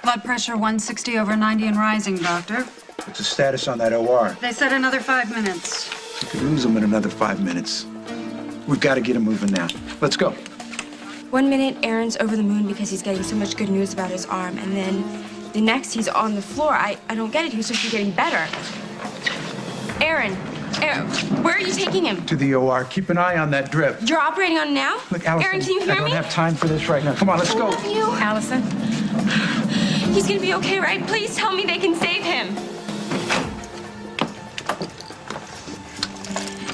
Blood pressure 160 over 90 and rising, doctor. What's the status on that OR? They said another 5 minutes. You could lose him in another 5 minutes. We've got to get him moving now. Let's go. 1 minute, Aaron's over the moon because he's getting so much good news about his arm, and then the next he's on the floor. I don't get it. He was supposed to be getting better. Aaron, where are you taking him? To the OR. Keep an eye on that drip. You're operating on him now? Look, Allison, Aaron, can you hear me? I don't have time for this right now. Come on, let's go. I love you. Allison? He's gonna be okay, right? Please tell me they can save him.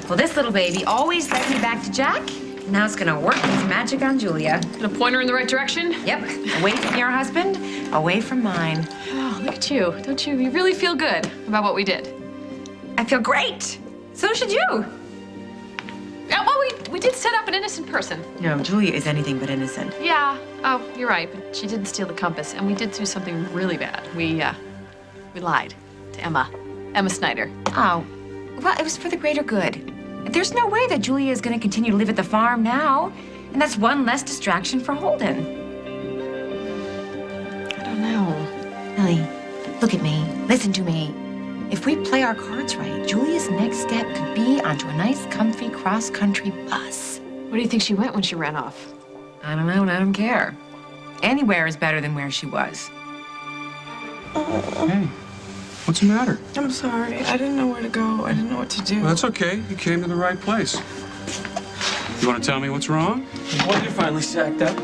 Well, this little baby always led me back to Jack. Now it's gonna work his magic on Julia. Gonna point her in the right direction? Yep. Away from your husband, away from mine. Oh, look at you. Don't you really feel good about what we did? I feel great. So should you. Yeah, well, we did set up an innocent person. No, Julia is anything but innocent. Yeah. Oh, you're right. But she didn't steal the compass, and we did do something really bad. We lied to Emma Snyder. Oh, well, it was for the greater good. There's no way that Julia is going to continue to live at the farm now, and that's one less distraction for Holden. I don't know. Lily, look at me. Listen to me. If we play our cards right, Julia's next step could be onto a nice, comfy cross-country bus. Where do you think she went when she ran off? I don't know, and I don't care. Anywhere is better than where she was. Hey, what's the matter? I'm sorry. I didn't know where to go. I didn't know what to do. Well, that's okay. You came to the right place. You want to tell me what's wrong? Well, you're finally sacked up.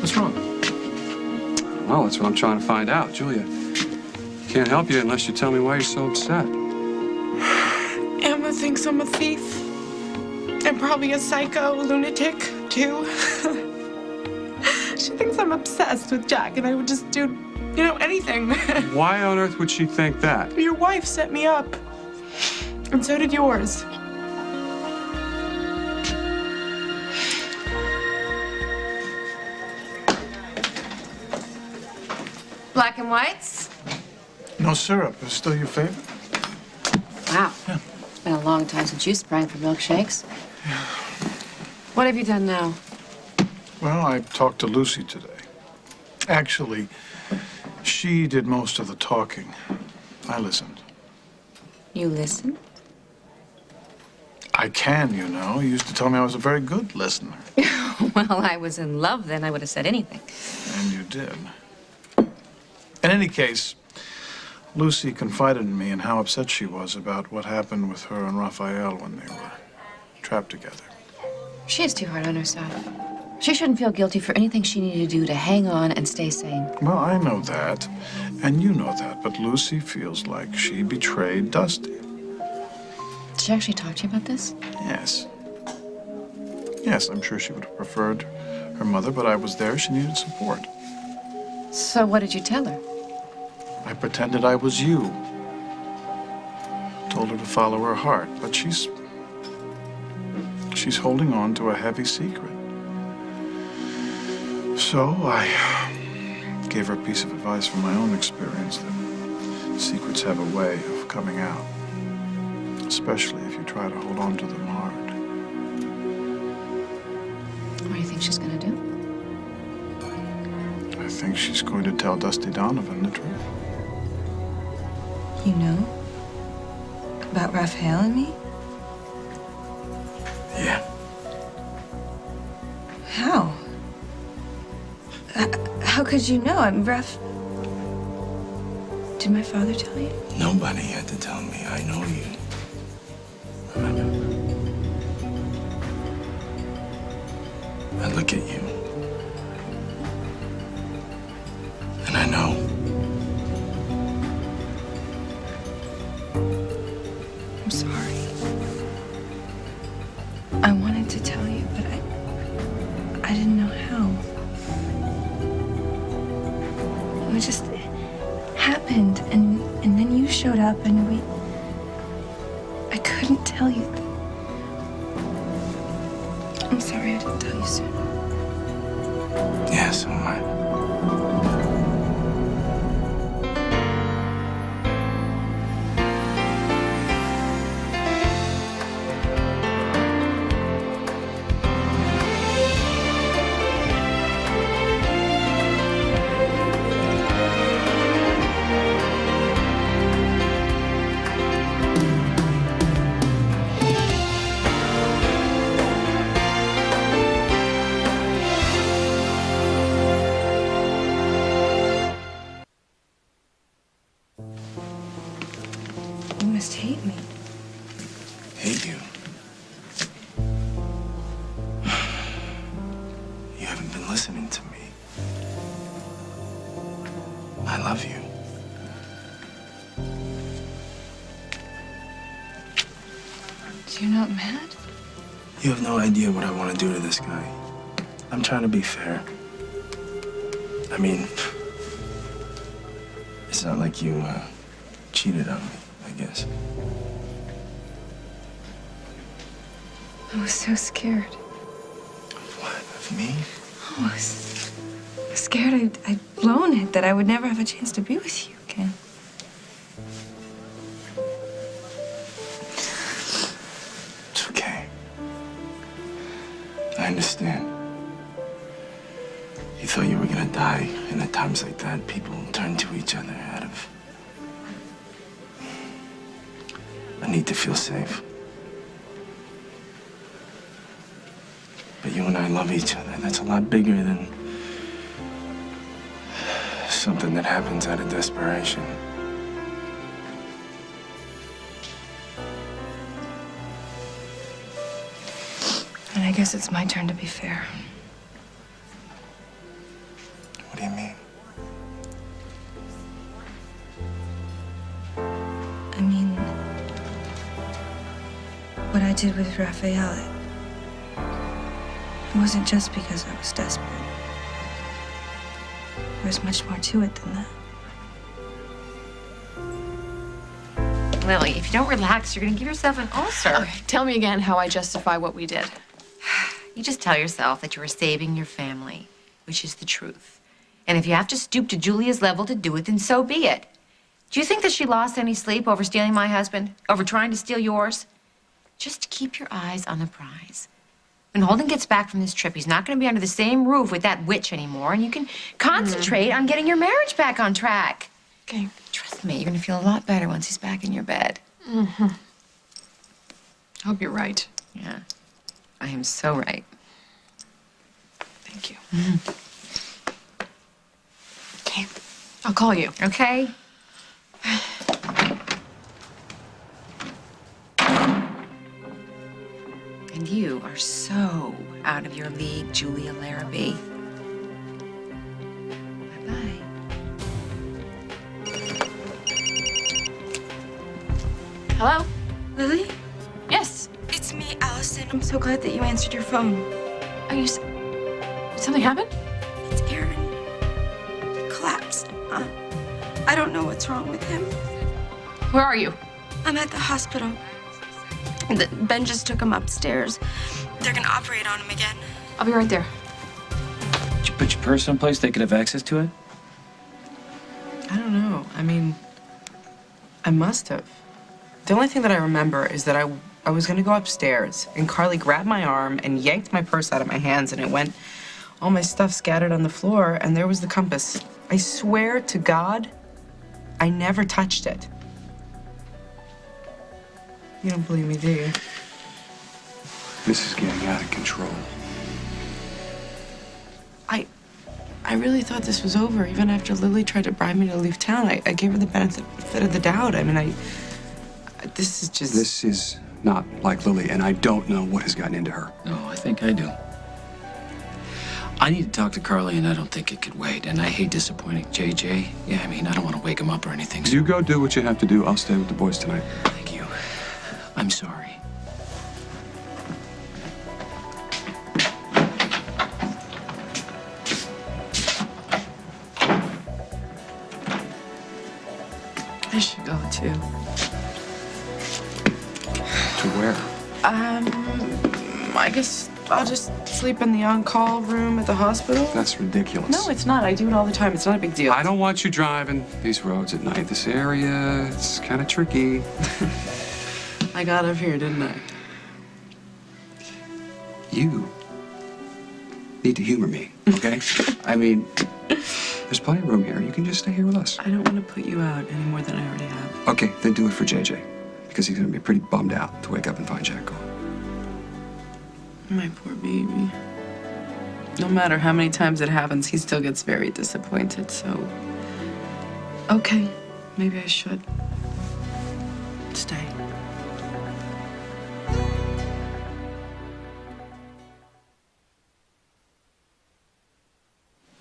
What's wrong? Well, that's what I'm trying to find out, Julia. Can't help you unless you tell me why you're so upset. Emma thinks I'm a thief. And probably a psycho, lunatic, too. She thinks I'm obsessed with Jack and I would just do, anything. Why on earth would she think that? Your wife set me up. And so did yours. Black and whites? No syrup. It's still your favorite? Wow. Yeah. It's been a long time since you sprang for milkshakes. Yeah. What have you done now? Well, I talked to Lucy today. Actually, she did most of the talking. I listened. You listened? I can, you know. You used to tell me I was a very good listener. Well, I was in love then. I would have said anything. And you did. In any case, Lucy confided in me in how upset she was about what happened with her and Raphael when they were trapped together. She is too hard on herself. She shouldn't feel guilty for anything she needed to do to hang on and stay sane. Well, I know that, and you know that, but Lucy feels like she betrayed Dusty. Did she actually talk to you about this? Yes. Yes, I'm sure she would have preferred her mother, but I was there. She needed support. So what did you tell her? I pretended I was you. Told her to follow her heart, but she's holding on to a heavy secret. So I gave her a piece of advice from my own experience that secrets have a way of coming out, especially if you try to hold on to them hard. What do you think she's gonna do? I think she's going to tell Dusty Donovan the truth. You know? About Raphael and me? Yeah. How? How could you know? I'm Did my father tell you? Nobody had to tell me. I know you. Remember? I look at you. And I know. I'm sorry. I wanted to tell you, but I didn't know how. It just happened, and then you showed up, and I couldn't tell you. I'm sorry I didn't tell you sooner. Yeah, so am I. listening to me. I love you. So you're not mad? You have no idea what I want to do to this guy. I'm trying to be fair. I mean, it's not like you cheated on me, I guess. I was so scared. What, of me? I was scared I'd blown it, that I would never have a chance to be with you again. It's okay. I understand. You thought you were gonna die, and at times like that, people turn to each other out of a need to feel safe. But you and I love each other. That's a lot bigger than something that happens out of desperation. And I guess it's my turn to be fair. What do you mean? I mean, what I did with Raphael, it wasn't just because I was desperate. There was much more to it than that. Lily, if you don't relax, you're gonna give yourself an ulcer. Okay, tell me again how I justify what we did. You just tell yourself that you were saving your family, which is the truth. And if you have to stoop to Julia's level to do it, then so be it. Do you think that she lost any sleep over stealing my husband? Over trying to steal yours? Just keep your eyes on the prize. When Holden gets back from this trip, he's not going to be under the same roof with that witch anymore, and you can concentrate on getting your marriage back on track. Okay. Trust me, you're going to feel a lot better once he's back in your bed. Mm-hmm. I hope you're right. Yeah, I am so right. Thank you. Okay, I'll call you. Okay? And you are so out of your league, Julia Larrabee. Bye-bye. Hello? Lily? Yes. It's me, Allison. I'm so glad that you answered your phone. Are you... Something happened? It's Aaron. Collapsed. I don't know what's wrong with him. Where are you? I'm at the hospital. Ben just took him upstairs. They're gonna operate on him again. I'll be right there. Did you put your purse someplace they could have access to it? I don't know. I mean, I must have. The only thing that I remember is that I was gonna go upstairs, and Carly grabbed my arm and yanked my purse out of my hands, and it went, all my stuff scattered on the floor, and there was the compass. I swear to God, I never touched it. You don't believe me, do you? This is getting out of control. I really thought this was over. Even after Lily tried to bribe me to leave town, I gave her the benefit of the doubt. I mean, this is just... This is not like Lily, and I don't know what has gotten into her. No, I think I do. I need to talk to Carly, and I don't think it could wait. And I hate disappointing JJ. Yeah, I mean, I don't want to wake him up or anything. So You go do what you have to do. I'll stay with the boys tonight. thank you. I'm sorry. I should go, too. To where? I guess I'll just sleep in the on-call room at the hospital. That's ridiculous. No, it's not. I do it all the time. It's not a big deal. I don't want you driving these roads at night. This area, it's kind of tricky. I got up here, didn't I? You need to humor me, okay? I mean, there's plenty of room here. You can just stay here with us. I don't want to put you out any more than I already have. Okay, then do it for JJ. Because he's gonna be pretty bummed out to wake up and find Jack gone. My poor baby. No matter how many times it happens, he still gets very disappointed, so... Okay, maybe I should stay.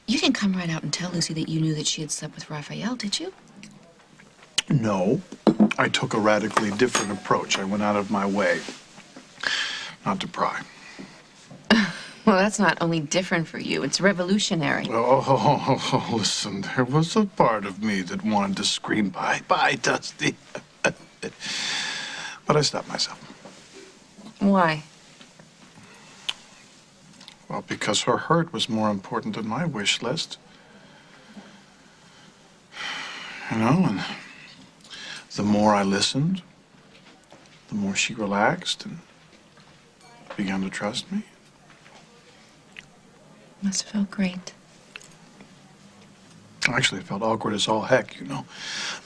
You didn't come right out and tell Lucy that you knew that she had slept with Raphael, did you? No, I took a radically different approach. I went out of my way not to pry. Well, that's not only different for you, it's revolutionary. Oh, listen, there was a part of me that wanted to scream, bye, bye, Dusty. But I stopped myself. Why? Well, because her hurt was more important than my wish list. You know, and the more I listened, the more she relaxed and began to trust me. Must have felt great. Actually, it felt awkward as all heck, you know.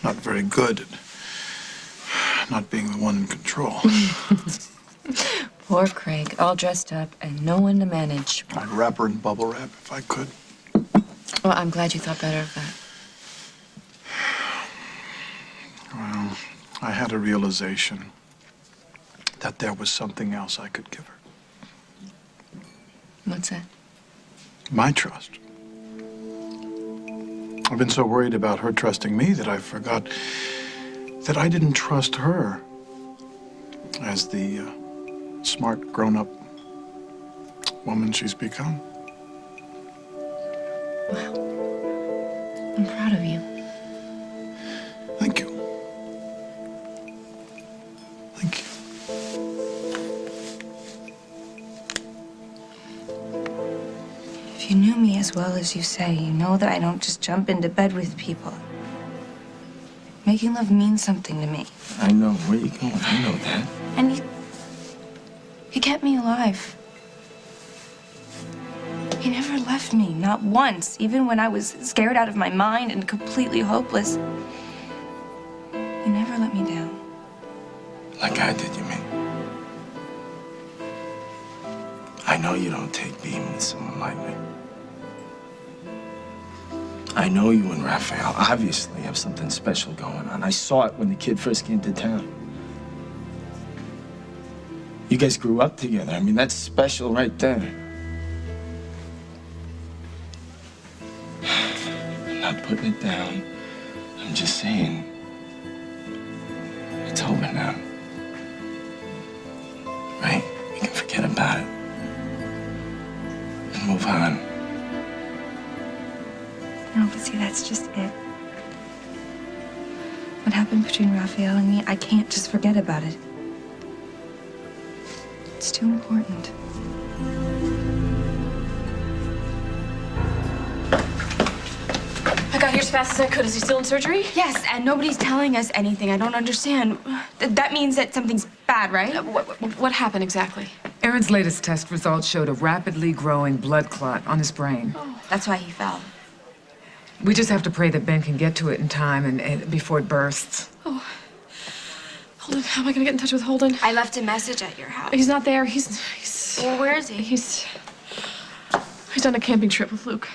Not very good at not being the one in control. Poor Craig, all dressed up and no one to manage. I'd wrap her in bubble wrap if I could. Well, I'm glad you thought better of that. Well, I had a realization that there was something else I could give her. What's that? My trust. I've been so worried about her trusting me that I forgot that I didn't trust her as the smart, grown-up woman she's become. Wow. I'm proud of you. Thank you. Thank you. If you knew me as well as you say, you know that I don't just jump into bed with people. Making love means something to me. I know. Where you going? I know that. And he kept me alive. He never left me, not once, even when I was scared out of my mind and completely hopeless. He never let me down. Like I did, you mean? I know you don't take being with someone like me. I know you and Raphael obviously have something special going on. I saw it when the kid first came to town. You guys grew up together. I mean, that's special right there. I'm not putting it down. I'm just saying, it's over now. Right? We can forget about it. And move on. No, but see, that's just it. What happened between Raphael and me, I can't just forget about it. It's too important. I got here as fast as I could. Is he still in surgery? Yes, and nobody's telling us anything. I don't understand. That means that something's bad, right? What happened exactly? Aaron's latest test results showed a rapidly growing blood clot on his brain. Oh, that's why he fell. We just have to pray that Ben can get to it in time and before it bursts. Oh. Holden, how am I gonna get in touch with Holden? I left a message at your house. He's not there. He's Well, where is he? He's on a camping trip with Luke.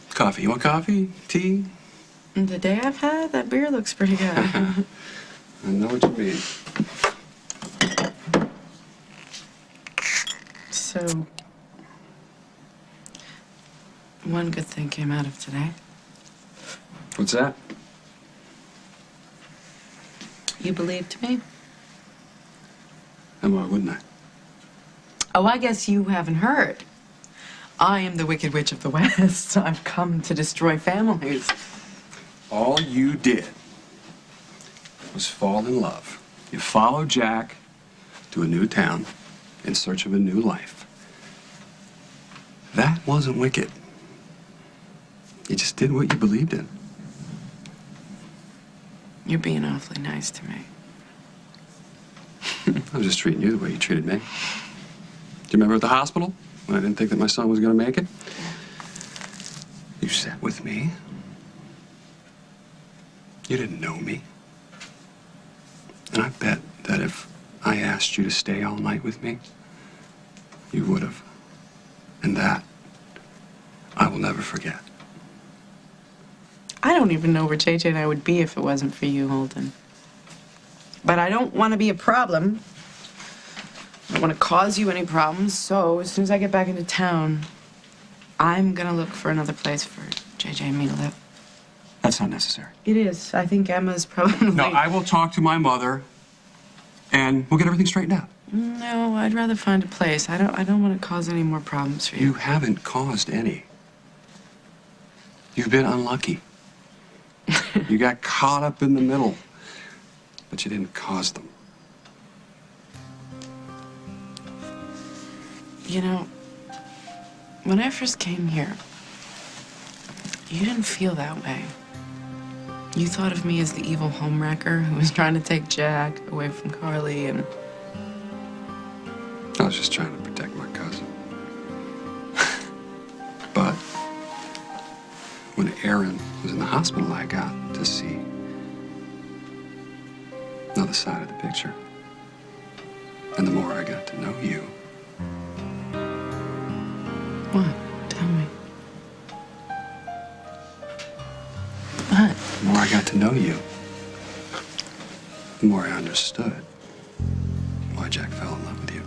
Coffee. You want coffee? Tea? The day I've had, that beer looks pretty good. I know what you mean. So, one good thing came out of today. What's that? You believed me? And why wouldn't I? Oh, I guess you haven't heard. I am the Wicked Witch of the West. I've come to destroy families. All you did was fall in love. You followed Jack to a new town in search of a new life. That wasn't wicked. You just did what you believed in. You're being awfully nice to me. I was just treating you the way you treated me. Do you remember at the hospital when I didn't think that my son was going to make it? You sat with me. You didn't know me. And I bet that if I asked you to stay all night with me, you would have. And that I will never forget. I don't even know where JJ and I would be if it wasn't for you, Holden. But I don't want to be a problem. I don't want to cause you any problems, so as soon as I get back into town, I'm gonna look for another place for JJ and me to live. That's not necessary. It is. I think Emma's probably... No, I will talk to my mother, and we'll get everything straightened out. No, I'd rather find a place. I don't want to cause any more problems for you. You haven't caused any. You've been unlucky. You got caught up in the middle, but you didn't cause them. You know, when I first came here, you didn't feel that way. You thought of me as the evil homewrecker who was trying to take Jack away from Carly, and... I was just trying to protect my cousin. But when Aaron was in the hospital, I got to see another side of the picture. And the more I got to know you... What? Tell me. What? The more I got to know you, the more I understood why Jack fell in love with you.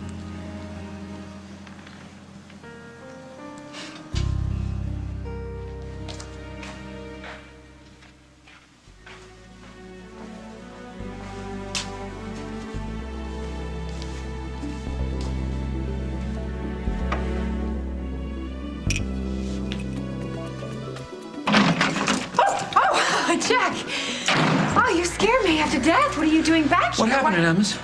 Jack! Oh, you scared me half to death. What are you doing back here? What happened at Emma's?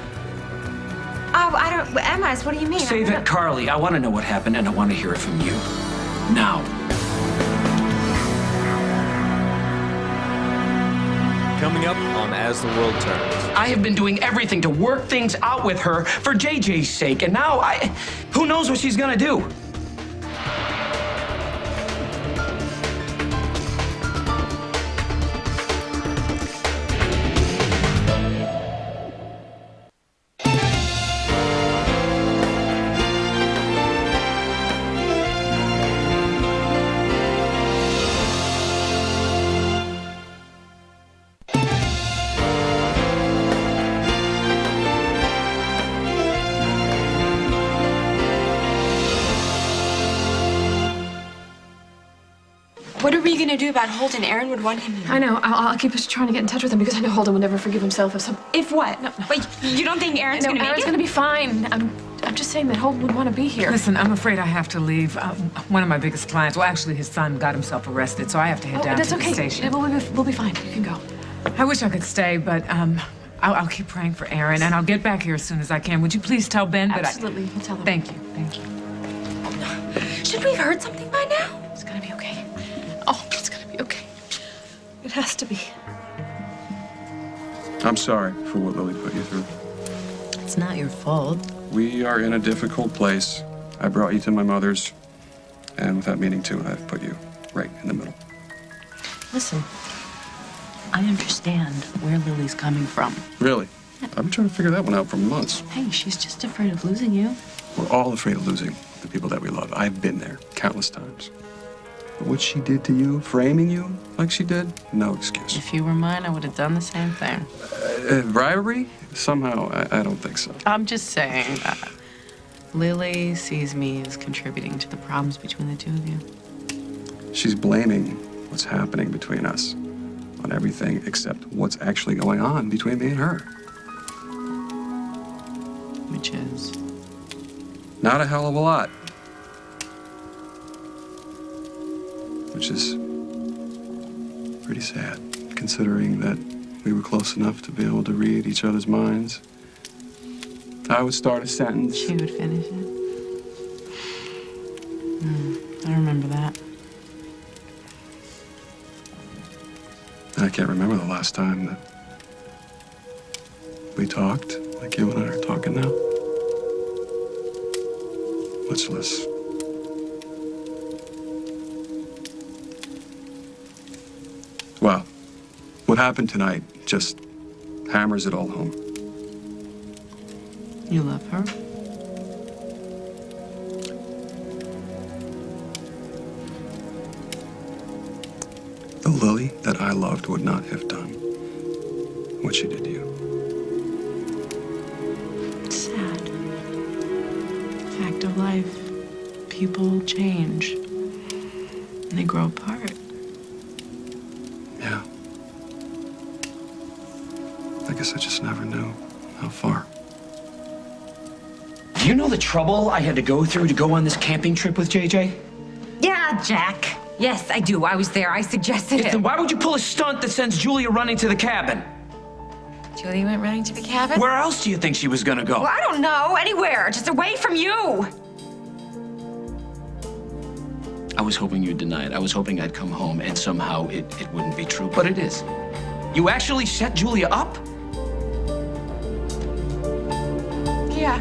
Oh, I don't... Emma's, what do you mean? Save it, Carly. I want to know what happened, and I want to hear it from you. Now. Coming up on As the World Turns. I have been doing everything to work things out with her for JJ's sake, and now who knows what she's gonna do? What are we gonna do about Holden? Aaron would want him here. I know. I'll keep trying to get in touch with him because I know Holden would never forgive himself if some... If what? No. Wait, you don't think Aaron's No, gonna make Aaron's it? gonna be fine. I'm just saying that Holden would want to be here. Listen, I'm afraid I have to leave. One of my biggest clients, well, actually, his son got himself arrested, so I have to head down that's to okay. the station. We'll be fine. You can go. I wish I could stay, but I'll keep praying for Aaron, and I'll get back here as soon as I can. Would you please tell Ben that Absolutely. We'll tell him. Thank you. Thank you. Should we have heard something by now? It's gonna be okay. Oh, it's gonna be okay. It has to be. I'm sorry for what Lily put you through. It's not your fault. We are in a difficult place. I brought you to my mother's, and without meaning to, I've put you right in the middle. Listen, I understand where Lily's coming from. Really? I've been trying to figure that one out for months. Hey, she's just afraid of losing you. We're all afraid of losing the people that we love. I've been there countless times. But what she did to you, framing you like she did, no excuse. If you were mine, I would have done the same thing. Bribery? Somehow, I don't think so. I'm just saying that Lily sees me as contributing to the problems between the two of you. She's blaming what's happening between us on everything except what's actually going on between me and her. Which is? Not a hell of a lot. Which is pretty sad, considering that we were close enough to be able to read each other's minds. I would start a sentence. She would finish it. I remember that. I can't remember the last time that we talked like you and I are talking now. Much less. Well, what happened tonight just hammers it all home. You love her? The Lily that I loved would not have done what she did to you. people change and they grow apart. Yeah. I guess I just never knew how far. Do you know the trouble I had to go through to go on this camping trip with JJ? Yeah, Jack. Yes, I do. I was there. I suggested it. Then why would you pull a stunt that sends Julia running to the cabin? Julia went running to the cabin? Where else do you think she was gonna go? Well, I don't know. Anywhere. Just away from you. I was hoping you'd deny it. I was hoping I'd come home and somehow it wouldn't be true, but it is. You actually set Julia up? Yeah.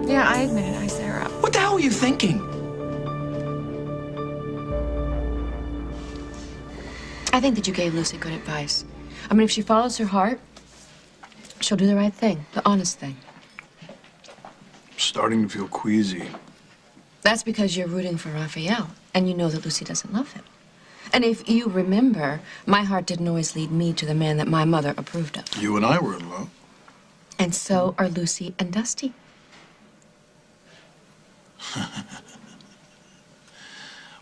Yeah, I admit it. I set her up. What the hell were you thinking? I think that you gave Lucy good advice. I mean, if she follows her heart, she'll do the right thing, the honest thing. I'm starting to feel queasy. That's because you're rooting for Raphael, and you know that Lucy doesn't love him. And if you remember, my heart didn't always lead me to the man that my mother approved of. You and I were in love. And so are Lucy and Dusty.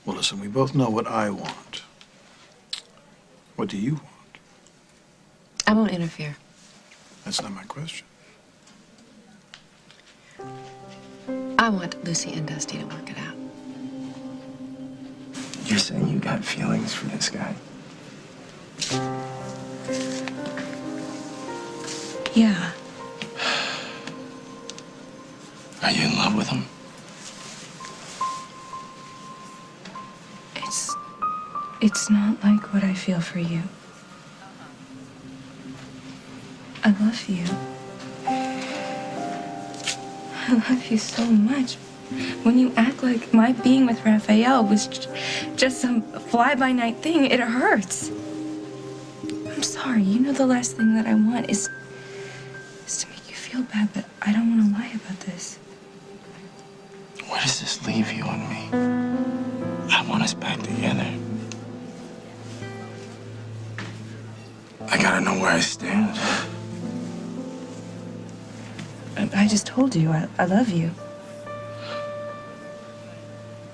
Well, listen, we both know what I want. What do you want? I won't interfere. That's not my question. I want Lucy and Dusty to work it out. You're saying you got feelings for this guy? Yeah. Are you in love with him? It's not like what I feel for you. I love you. I love you so much. When you act like my being with Raphael was just some fly-by-night thing, it hurts. I'm sorry. You know the last thing that I want is to make you feel bad, but I don't want to lie about this. Where does this leave you and me? I want us back together. I gotta know where I stand. I just told you I love you.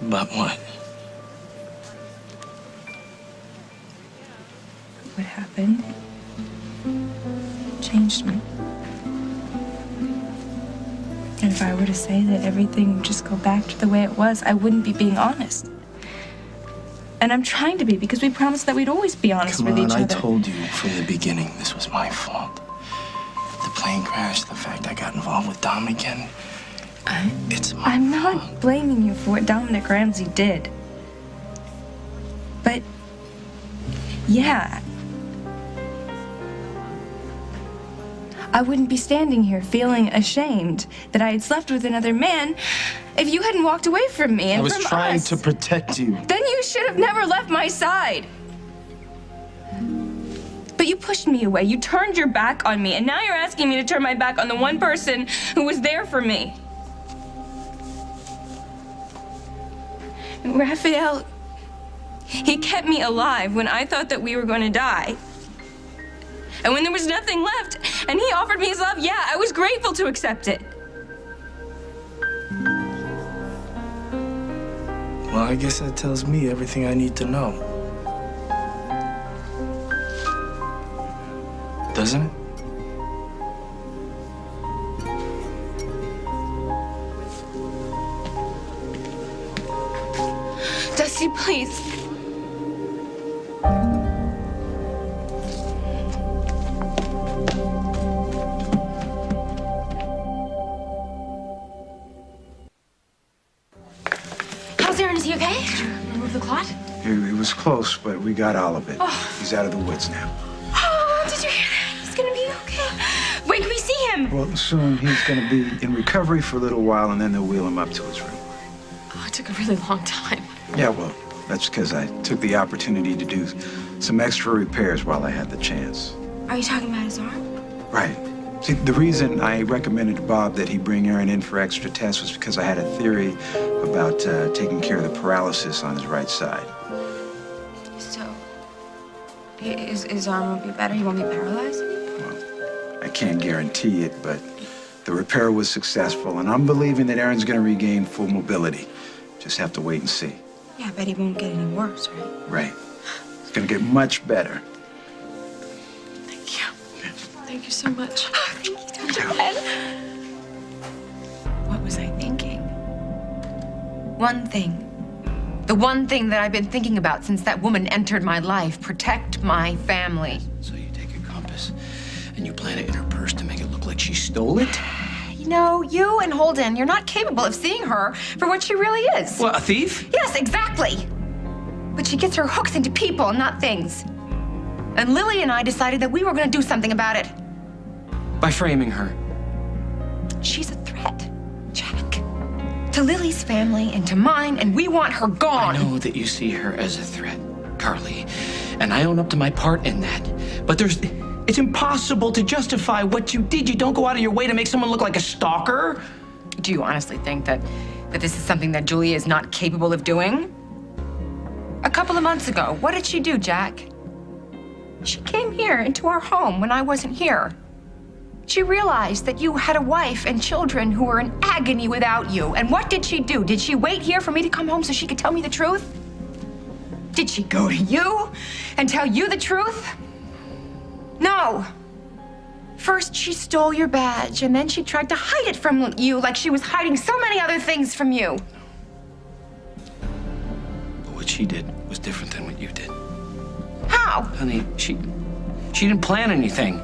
But what? What happened changed me. And if I were to say that everything would just go back to the way it was, I wouldn't be being honest. And I'm trying to be, because we promised that we'd always be honest with each other. I told you from the beginning this was my fault. The plane crash, the fact I got involved with Dom again. It's my I'm fault. not blaming you for what Dominic Ramsey did. But, yeah. I wouldn't be standing here feeling ashamed that I had slept with another man if you hadn't walked away from me and I was from trying us. to protect you. Then you should have never left my side. But you pushed me away. You turned your back on me. And now you're asking me to turn my back on the one person who was there for me. And Raphael, he kept me alive when I thought that we were going to die. And when there was nothing left, and he offered me his love, yeah, I was grateful to accept it. Well, I guess that tells me everything I need to know. Doesn't it? Dusty, please. How's Aaron? Is he okay? Remove the clot? He was close, but we got all of it. He's out of the woods now. Oh, did you hear that? He's gonna be okay. When can we see him? Well, soon he's going to be in recovery for a little while, and then they'll wheel him up to his room. Oh, it took a really long time. Yeah, well, that's because I took the opportunity to do some extra repairs while I had the chance. Are you talking about his arm? Right. See, the reason I recommended to Bob that he bring Aaron in for extra tests was because I had a theory about taking care of the paralysis on his right side. So, his arm won't be better? He won't be paralyzed? I can't guarantee it, but the repair was successful, and I'm believing that Aaron's going to regain full mobility. Just have to wait and see. Yeah, I bet he won't get any worse, right? Right. It's gonna get much better. Thank you. Thank you so much. Thank you, Dr. Ben. What was I thinking? One thing. The one thing that I've been thinking about since that woman entered my life. Protect my family. So you take a compass and you plant it in her purse to make it look like she stole it? You know, you and Holden, you're not capable of seeing her for what she really is. What, a thief? Yes, exactly. But she gets her hooks into people, not things. And Lily and I decided that we were going to do something about it. By framing her. She's a threat, Jack. To Lily's family and to mine, and we want her gone. I know that you see her as a threat, Carly, and I own up to my part in that. But it's impossible to justify what you did. You don't go out of your way to make someone look like a stalker. Do you honestly think that this is something that Julia is not capable of doing? A couple of months ago, what did she do, Jack? She came here into our home when I wasn't here. She realized that you had a wife and children who were in agony without you. And what did she do? Did she wait here for me to come home so she could tell me the truth? Did she go to you and tell you the truth? No. First, she stole your badge, and then she tried to hide it from you like she was hiding so many other things from you. But what she did was different than what you did. How? Honey, she didn't plan anything.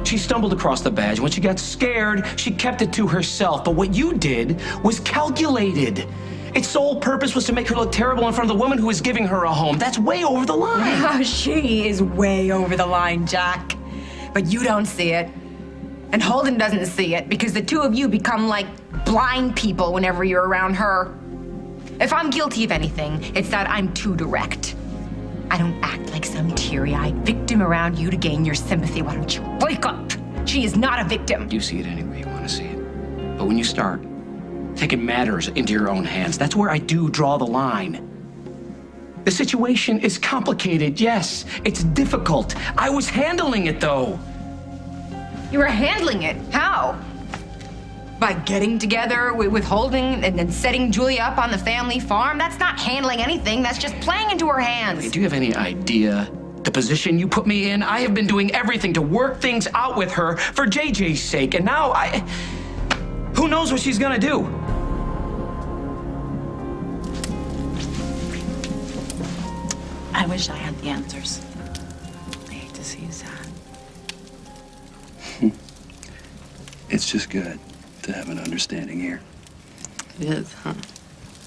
She stumbled across the badge. When she got scared, she kept it to herself. But what you did was calculated. Its sole purpose was to make her look terrible in front of the woman who was giving her a home. That's way over the line. She is way over the line, Jack. But you don't see it. And Holden doesn't see it because the two of you become like blind people whenever you're around her. If I'm guilty of anything, it's that I'm too direct. I don't act like some teary-eyed victim around you to gain your sympathy. Why don't you wake up? She is not a victim. You see it any way you want to see it. But when you start taking matters into your own hands, that's where I do draw the line. The situation is complicated, yes. It's difficult. I was handling it, though. You were handling it. How? By getting together with Holden and then setting Julia up on the family farm? That's not handling anything. That's just playing into her hands. Hey, do you have any idea the position you put me in? I have been doing everything to work things out with her for JJ's sake, and now who knows what she's gonna do? I wish I had the answers. I hate to see you sad. It's just good to have an understanding ear. It is, huh?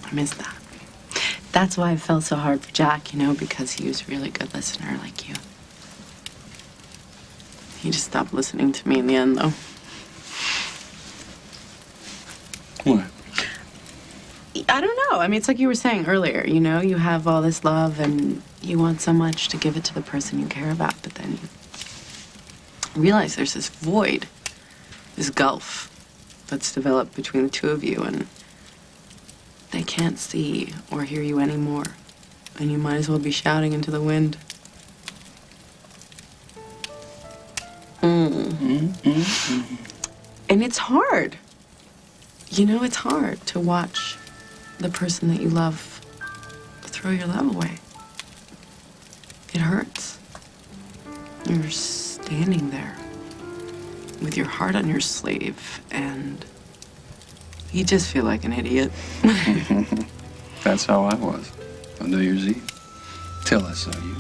I miss that. That's why I felt so hard for Jack, you know, because he was a really good listener like you. He just stopped listening to me in the end, though. What? I don't know. I mean, it's like you were saying earlier, you know, you have all this love and you want so much to give it to the person you care about, but then you realize there's this void, this gulf that's developed between the two of you, and they can't see or hear you anymore. And you might as well be shouting into the wind. And it's hard. You know, it's hard to watch the person that you love throw your love away. It hurts. You're standing there with your heart on your sleeve, and you just feel like an idiot. That's how I was on New Year's Eve, till I saw you.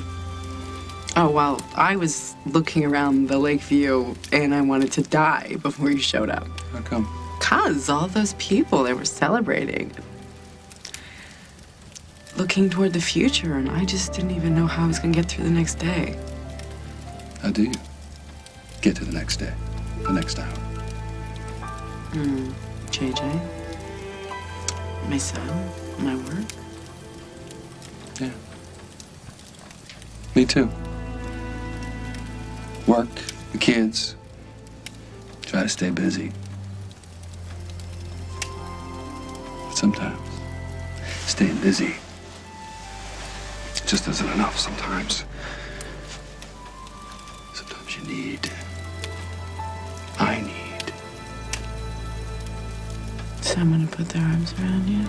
Oh, well, I was looking around the lake view, and I wanted to die before you showed up. How come? 'Cause all those people, they were celebrating, looking toward the future, and I just didn't even know how I was gonna get through the next day. How do you get to the next day, the next hour? JJ, my son, my work. Yeah. Me too. Work, the kids. Try to stay busy. But sometimes staying busy just isn't enough sometimes. Sometimes you need, I need Someone to put their arms around you.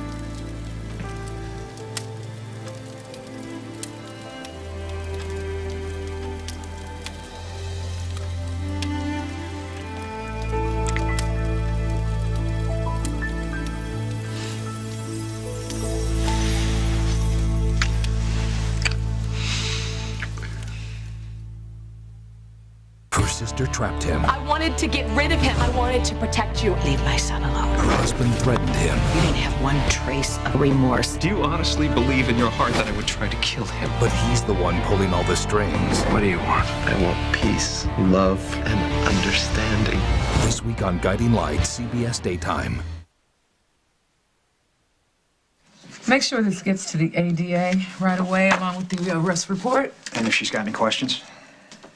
sister trapped him. I wanted to get rid of him. I wanted to protect you. Leave my son alone. Her husband threatened him. You didn't have one trace of remorse. Do you honestly believe in your heart that I would try to kill him? But he's the one pulling all the strings. What do you want? I want peace, love, and understanding. This week on Guiding Light, CBS Daytime. Make sure this gets to the ADA right away, along with the arrest report. And if she's got any questions?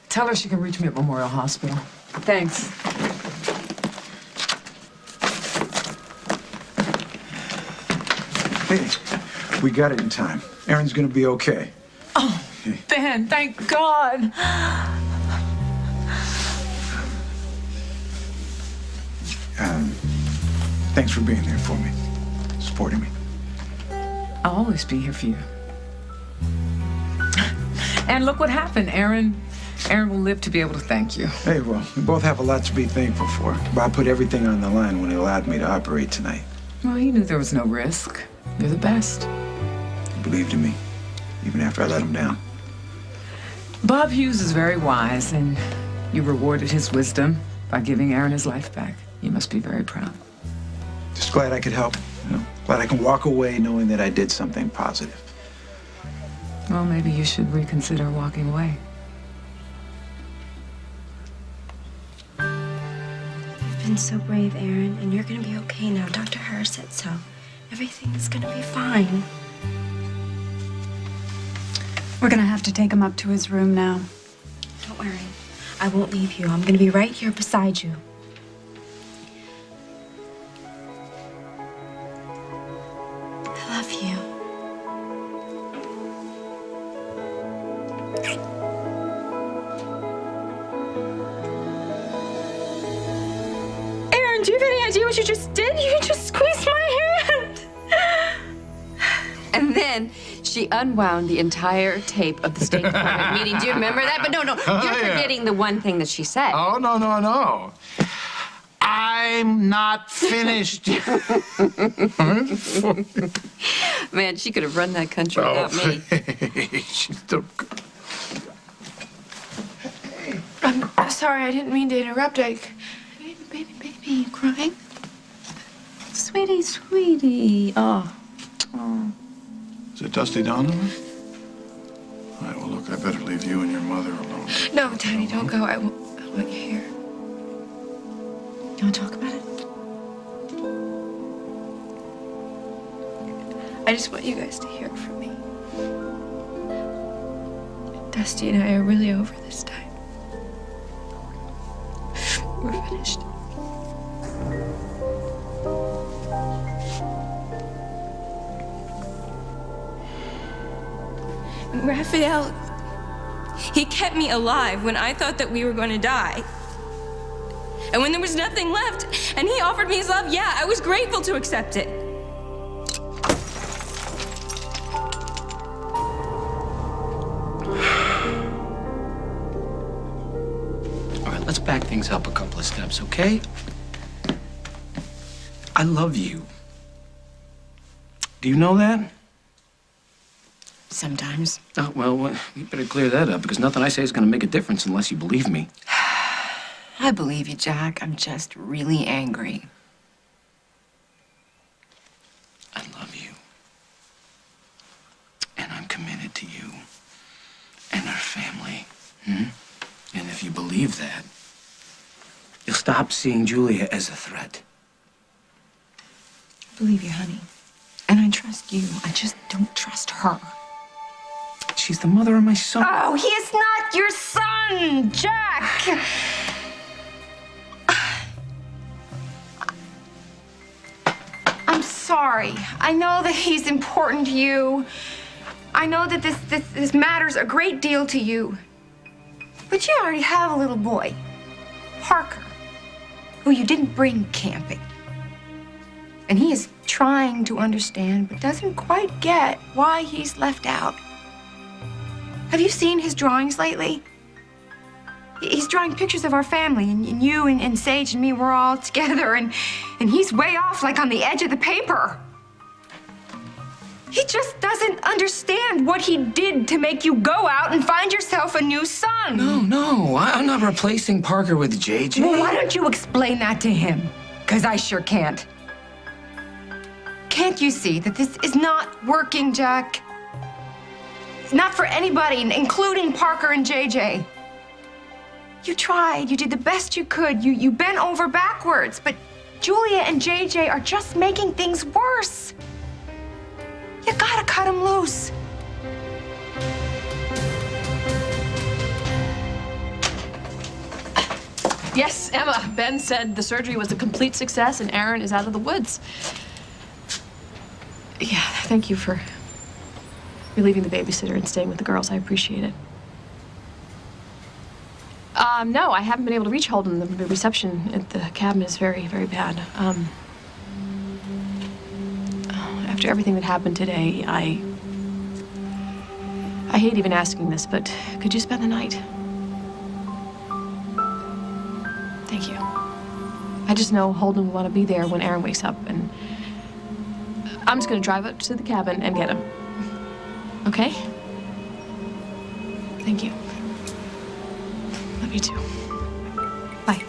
Tell her she can reach me at Memorial Hospital. Thanks. Hey, we got it in time. Erin's gonna be okay. Oh, Ben, thank God. Thanks for being there for me, supporting me. I'll always be here for you. And look what happened. Erin will live to be able to thank you. Hey, well, we both have a lot to be thankful for. Bob put everything on the line when he allowed me to operate tonight. Well, he knew there was no risk. You're the best. He believed in me, even after I let him down. Bob Hughes is very wise, and you rewarded his wisdom by giving Erin his life back. You must be very proud. Just glad I could help. You know, glad I can walk away knowing that I did something positive. Well, maybe you should reconsider walking away. You've been so brave, Erin, and you're gonna be okay now. Dr. Harris said so. Everything's gonna be fine. We're gonna have to take him up to his room now. Don't worry. I won't leave you. I'm gonna be right here beside you. I love you. Erin, do you have any idea what you just did? You just squeezed my hand. And then she unwound the entire tape of the State Department meeting. Do you remember that? But no, you're forgetting the one thing that she said. Oh, no. I'm not finished. Man, she could have run that country without me. She's so good. I'm sorry, I didn't mean to interrupt. Baby, you crying? Sweetie. Oh. Is it Dusty Donovan? All right, well, look, I better leave you and your mother alone. No, Daddy, don't go. I want you here. You want to talk about it? I just want you guys to hear it from me. Dusty and I are really over this time. We're finished. Raphael, he kept me alive when I thought that we were going to die. And when there was nothing left, and he offered me his love, yeah, I was grateful to accept it. All right, let's back things up a couple of steps, okay? I love you. Do you know that? Sometimes. Oh, well, you better clear that up, because nothing I say is going to make a difference unless you believe me. I believe you, Jack. I'm just really angry. I love you. And I'm committed to you and our family. And if you believe that, you'll stop seeing Julia as a threat. I believe you, honey. And I trust you. I just don't trust her. She's the mother of my son. Oh, he is not your son, Jack! I'm sorry. I know that he's important to you. I know that this matters a great deal to you. But you already have a little boy, Parker, who you didn't bring camping. And he is trying to understand, but doesn't quite get why he's left out. Have you seen his drawings lately? He's drawing pictures of our family, and you and Sage and me, we're all together, and he's way off, like on the edge of the paper. He just doesn't understand what he did to make you go out and find yourself a new son. No, I'm not replacing Parker with JJ. Well, why don't you explain that to him? Because I sure can't. Can't you see that this is not working, Jack? Not for anybody, including Parker and JJ. You tried. You did the best you could. You bent over backwards. But Julia and JJ are just making things worse. You gotta cut them loose. Yes, Emma. Ben said the surgery was a complete success and Aaron is out of the woods. Yeah, thank you for relieving the babysitter and staying with the girls. I appreciate it. No, I haven't been able to reach Holden. The reception at the cabin is very, very bad. After everything that happened today, I hate even asking this, but could you spend the night? Thank you. I just know Holden will want to be there when Aaron wakes up, and I'm just going to drive up to the cabin and get him. Okay? Thank you. Love you too. Bye.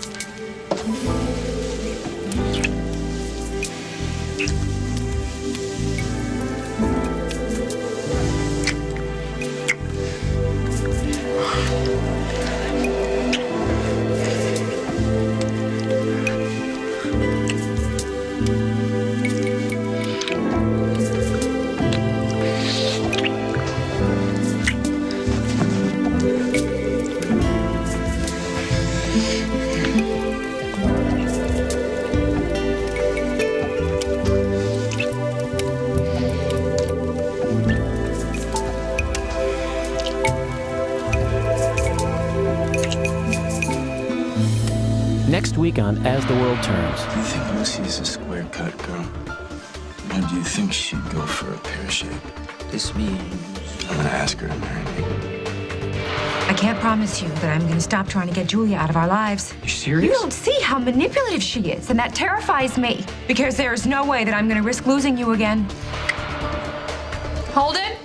Next week on As the World Turns. Do you think Lucy is a square cut girl? Or do you think she'd go for a pear shape? This means I'm gonna ask her to marry me. I can't promise you that I'm going to stop trying to get Julia out of our lives. You serious? You don't see how manipulative she is, and that terrifies me. Because there is no way that I'm going to risk losing you again. Holden?